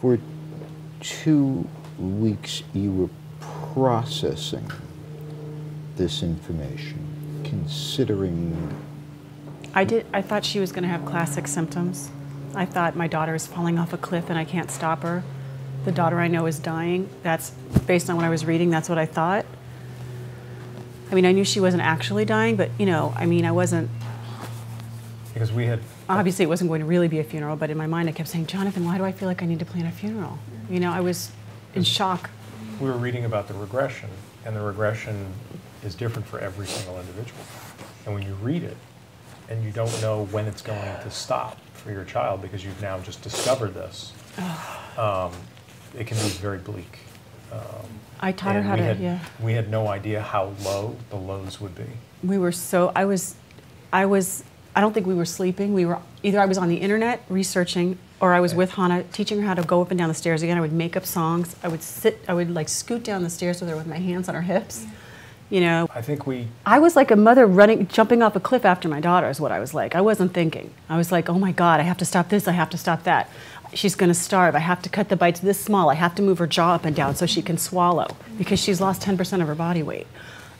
For 2 weeks, you were processing this information, considering... I thought she was going to have classic symptoms. I thought my daughter is falling off a cliff and I can't stop her. The daughter I know is dying. That's based on what I was reading, that's what I thought. I mean, I knew she wasn't actually dying, but, you know, I mean, I wasn't... Because we had... Obviously, it wasn't going to really be a funeral, but in my mind, I kept saying, Jonathan, why do I feel like I need to plan a funeral? You know, I was in shock. We were reading about the regression, and the regression is different for every single individual. And when you read it, and you don't know when it's going to stop for your child because you've now just discovered this, it can be very bleak. I taught her how to, We had no idea how low the lows would be. We were so, I don't think we were sleeping. We were, either I was on the internet researching, or I was with Hannah teaching her how to go up and down the stairs again. I would make up songs. I would like scoot down the stairs with her with my hands on her hips. You know, I was like a mother jumping off a cliff after my daughter is what I was like. I wasn't thinking. I was like, oh my God, I have to stop this, I have to stop that. She's gonna starve, I have to cut the bites this small, I have to move her jaw up and down so she can swallow because she's lost 10% of her body weight.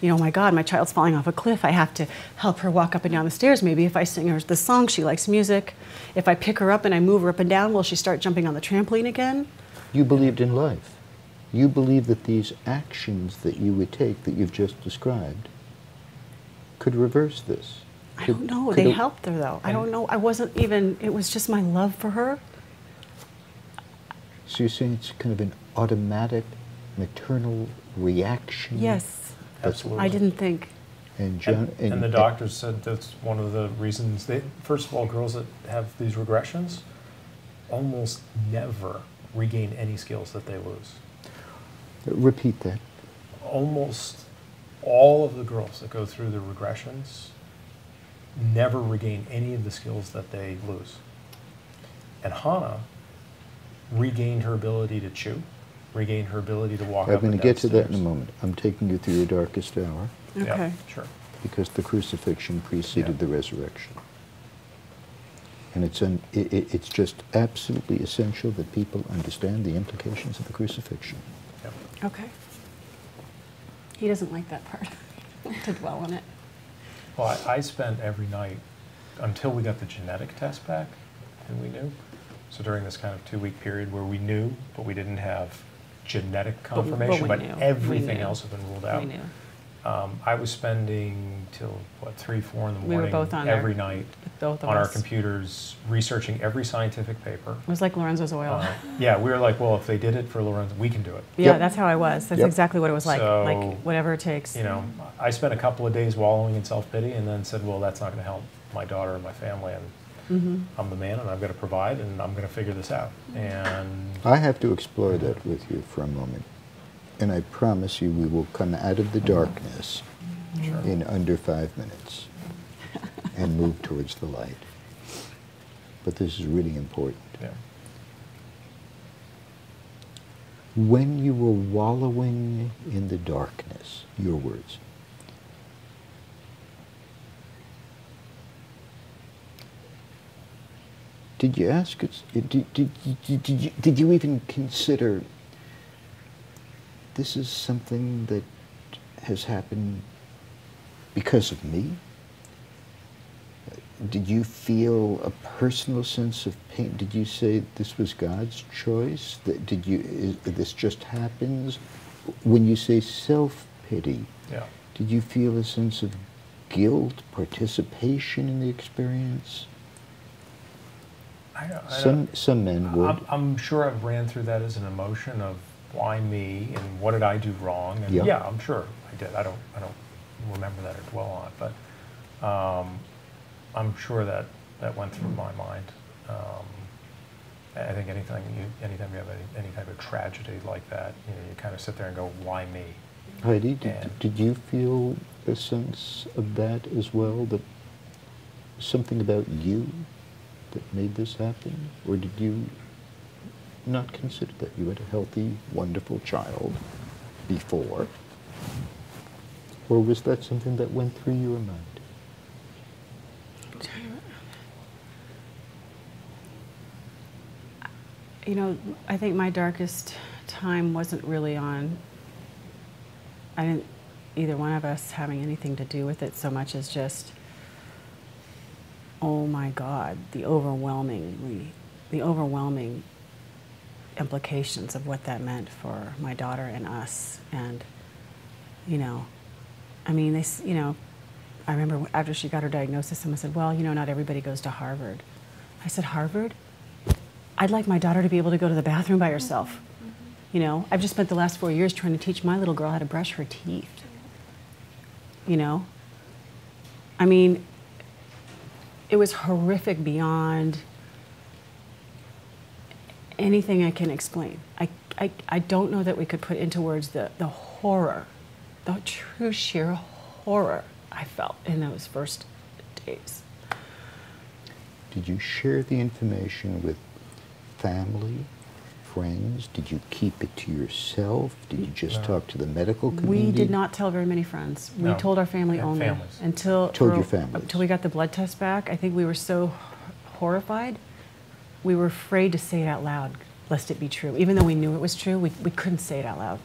You know, oh my God, my child's falling off a cliff, I have to help her walk up and down the stairs. Maybe if I sing her the song, she likes music. If I pick her up and I move her up and down, will she start jumping on the trampoline again? You believed in life. You believe that these actions that you would take, that you've just described, could reverse this. I don't know. They helped her, though. I don't know. I wasn't even, it was just my love for her. So you're saying it's kind of an automatic maternal reaction? Yes. Absolutely. I didn't think. And the doctors said that's one of the reasons. First of all, girls that have these regressions almost never regain any skills that they lose. Repeat that. Almost all of the girls that go through the regressions never regain any of the skills that they lose. And Hannah regained her ability to chew, regained her ability to walk up and down. I'm going to get to that in a moment. I'm taking you through your darkest hour. Okay. Yeah, sure. Because the crucifixion preceded the resurrection. And it's just absolutely essential that people understand the implications of the crucifixion. Yep. Okay. He doesn't like that part, to dwell on it. Well, I spent every night, until we got the genetic test back, and we knew. So during this kind of 2-week period where we knew, but we didn't have genetic confirmation, but everything else had been ruled out. We knew. I was spending till, what, 3, 4 in the morning, we were both on every night both of on our us. Computers, researching every scientific paper. It was like Lorenzo's oil. Yeah, we were like, well, if they did it for Lorenzo, we can do it. Yeah, that's how I was. That's exactly what it was like. So, like, whatever it takes. You know, I spent a couple of days wallowing in self-pity and then said, well, that's not going to help my daughter and my family, and I'm the man and I've got to provide and I'm going to figure this out. And I have to explore that with you for a moment. And I promise you we will come out of the darkness in under 5 minutes and move towards the light. But this is really important. Yeah. When you were wallowing in the darkness, your words, did you ask us, did you even consider this is something that has happened because of me? Did you feel a personal sense of pain? Did you say this was God's choice? This just happens? When you say self-pity, did you feel a sense of guilt, participation in the experience? Some men would. I'm sure I've ran through that as an emotion of why me and what did I do wrong? And yeah, I'm sure I did. I don't remember that or dwell on it, but I'm sure that went through my mind. I think anytime you have any type of tragedy like that, you know, you kind of sit there and go, why me? Heidi, did you feel a sense of that as well? That something about you that made this happen? Or did you not consider that you had a healthy, wonderful child before? Or was that something that went through your mind? You know, I think my darkest time wasn't really on, I didn't, either one of us having anything to do with it so much as just, oh my God, the overwhelming implications of what that meant for my daughter and us. And, you know, I mean, you know, I remember after she got her diagnosis, someone said, well, you know, not everybody goes to Harvard. I said, Harvard? I'd like my daughter to be able to go to the bathroom by herself. You know, I've just spent the last 4 years trying to teach my little girl how to brush her teeth. You know? I mean, it was horrific beyond anything I can explain. I don't know that we could put into words the horror, the true sheer horror I felt in those first days. Did you share the information with family, friends? Did you keep it to yourself? Did you just talk to the medical community? We did not tell very many friends. We told our family And only. families. Until we got the blood test back. I think we were so horrified, we were afraid to say it out loud, lest it be true. Even though we knew it was true, we couldn't say it out loud.